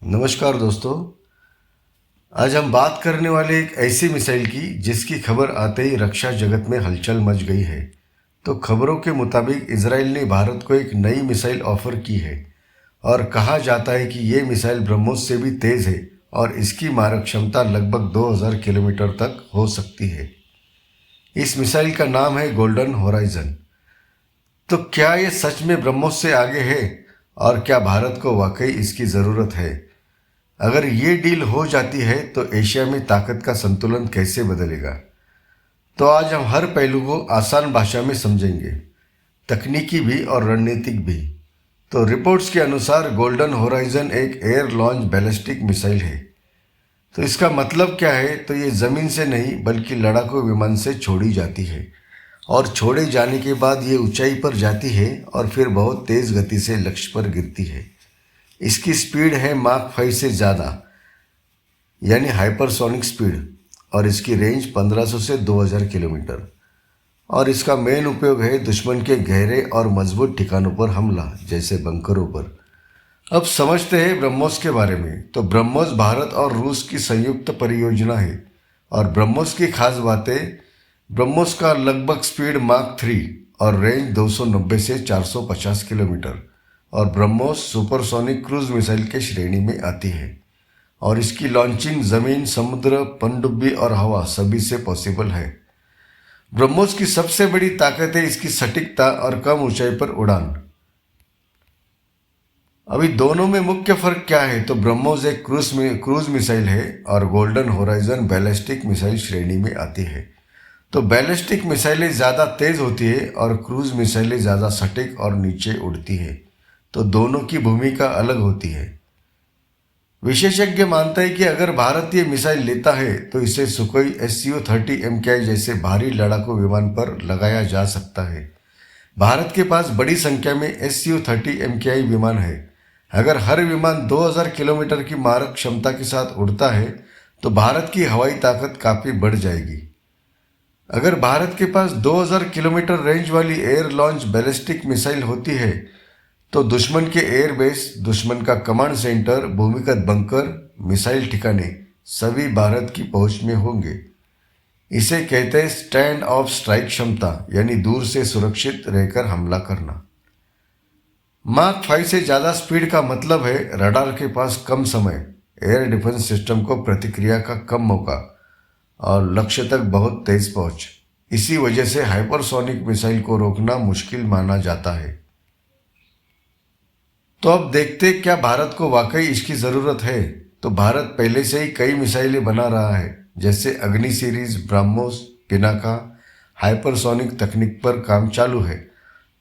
नमस्कार दोस्तों। आज हम बात करने वाले एक ऐसी मिसाइल की जिसकी खबर आते ही रक्षा जगत में हलचल मच गई है। तो खबरों के मुताबिक इसराइल ने भारत को एक नई मिसाइल ऑफर की है और कहा जाता है कि ये मिसाइल ब्रह्मोस से भी तेज है और इसकी मारक क्षमता लगभग 2000 किलोमीटर तक हो सकती है। इस मिसाइल का नाम है गोल्डन होराइजन। तो क्या ये सच में ब्रह्मोस से आगे है और क्या भारत को वाकई इसकी ज़रूरत है? अगर ये डील हो जाती है तो एशिया में ताकत का संतुलन कैसे बदलेगा? तो आज हम हर पहलू को आसान भाषा में समझेंगे, तकनीकी भी और रणनीतिक भी। तो रिपोर्ट्स के अनुसार गोल्डन होराइजन एक एयर लॉन्च बैलिस्टिक मिसाइल है। तो इसका मतलब क्या है? तो ये ज़मीन से नहीं बल्कि लड़ाकू विमान से छोड़ी जाती है और छोड़े जाने के बाद ये ऊंचाई पर जाती है और फिर बहुत तेज़ गति से लक्ष्य पर गिरती है। इसकी स्पीड है माक 5 से ज़्यादा, यानी हाइपरसोनिक स्पीड, और इसकी रेंज 1500 से 2000 किलोमीटर। और इसका मेन उपयोग है दुश्मन के गहरे और मजबूत ठिकानों पर हमला, जैसे बंकरों पर। अब समझते हैं ब्रह्मोस के बारे में। तो ब्रह्मोस भारत और रूस की संयुक्त परियोजना है और ब्रह्मोस की खास बातें: ब्रह्मोस का लगभग स्पीड माक 3 और रेंज 290 से 450 किलोमीटर, और ब्रह्मोस सुपरसोनिक क्रूज मिसाइल के श्रेणी में आती है और इसकी लॉन्चिंग ज़मीन, समुद्र, पनडुब्बी और हवा सभी से पॉसिबल है। ब्रह्मोस की सबसे बड़ी ताकत है इसकी सटीकता और कम ऊंचाई पर उड़ान। अभी दोनों में मुख्य फर्क क्या है? तो ब्रह्मोस एक क्रूज मिसाइल है और गोल्डन होराइजन बैलिस्टिक मिसाइल श्रेणी में आती है। तो बैलिस्टिक मिसाइलें ज़्यादा तेज़ होती है और क्रूज मिसाइलें ज़्यादा सटीक और नीचे उड़ती है। तो दोनों की भूमिका अलग होती है। विशेषज्ञ मानते हैं कि अगर भारत ये मिसाइल लेता है तो इसे सुखोई Su-30 MKI जैसे भारी लड़ाकू विमान पर लगाया जा सकता है। भारत के पास बड़ी संख्या में Su-30 MKI विमान है। अगर हर विमान 2000 किलोमीटर की मारक क्षमता के साथ उड़ता है तो भारत की हवाई ताकत काफ़ी बढ़ जाएगी। अगर भारत के पास 2000 किलोमीटर रेंज वाली एयर लॉन्च बैलिस्टिक मिसाइल होती है तो दुश्मन के एयरबेस, दुश्मन का कमांड सेंटर, भूमिगत बंकर, मिसाइल ठिकाने सभी भारत की पहुंच में होंगे। इसे कहते हैं स्टैंड ऑफ स्ट्राइक क्षमता, यानी दूर से सुरक्षित रहकर हमला करना। माक 5 से ज़्यादा स्पीड का मतलब है रडार के पास कम समय, एयर डिफेंस सिस्टम को प्रतिक्रिया का कम मौका और लक्ष्य तक बहुत तेज पहुंच। इसी वजह से हाइपरसोनिक मिसाइल को रोकना मुश्किल माना जाता है। तो अब देखते क्या भारत को वाकई इसकी ज़रूरत है। तो भारत पहले से ही कई मिसाइलें बना रहा है, जैसे अग्नि सीरीज, ब्रह्मोस, पिनाका। हाइपरसोनिक तकनीक पर काम चालू है।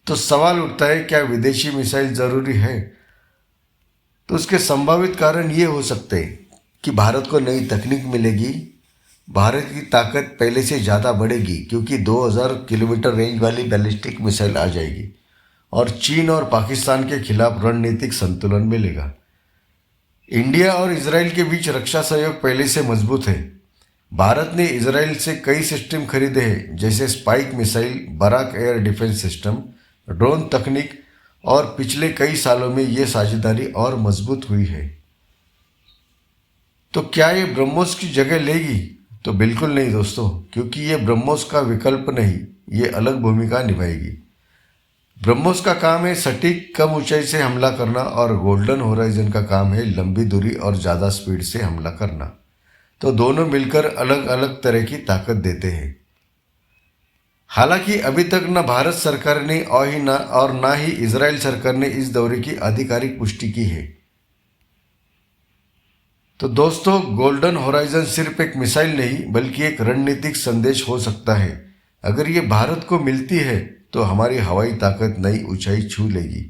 तो सवाल उठता है, क्या विदेशी मिसाइल ज़रूरी है? तो उसके संभावित कारण ये हो सकते हैं कि भारत को नई तकनीक मिलेगी, भारत की ताकत पहले से ज़्यादा बढ़ेगी क्योंकि 2000 किलोमीटर रेंज वाली बैलिस्टिक मिसाइल आ जाएगी, और चीन और पाकिस्तान के खिलाफ रणनीतिक संतुलन मिलेगा। इंडिया और इजराइल के बीच रक्षा सहयोग पहले से मजबूत है। भारत ने इजराइल से कई सिस्टम खरीदे हैं, जैसे Spike missile, Barak air defence system, drone तकनीक, और पिछले कई सालों में ये साझेदारी और मजबूत हुई है। तो क्या ये ब्रह्मोस की जगह लेगी? तो बिल्कुल नहीं दोस्तों, क्योंकि ये ब्रह्मोस का विकल्प नहीं, ये अलग भूमिका निभाएगी। ब्रह्मोस का काम है सटीक कम ऊंचाई से हमला करना और गोल्डन होराइजन का काम है लंबी दूरी और ज़्यादा स्पीड से हमला करना। तो दोनों मिलकर अलग अलग तरह की ताकत देते हैं। हालांकि अभी तक न भारत सरकार ने और ना ही इजराइल सरकार ने इस दौरे की आधिकारिक पुष्टि की है। तो दोस्तों, गोल्डन होराइजन सिर्फ एक मिसाइल नहीं बल्कि एक रणनीतिक संदेश हो सकता है। अगर ये भारत को मिलती है तो हमारी हवाई ताकत नई ऊंचाई छू लेगी,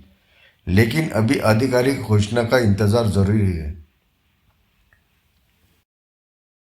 लेकिन अभी आधिकारिक घोषणा का इंतजार जरूरी है।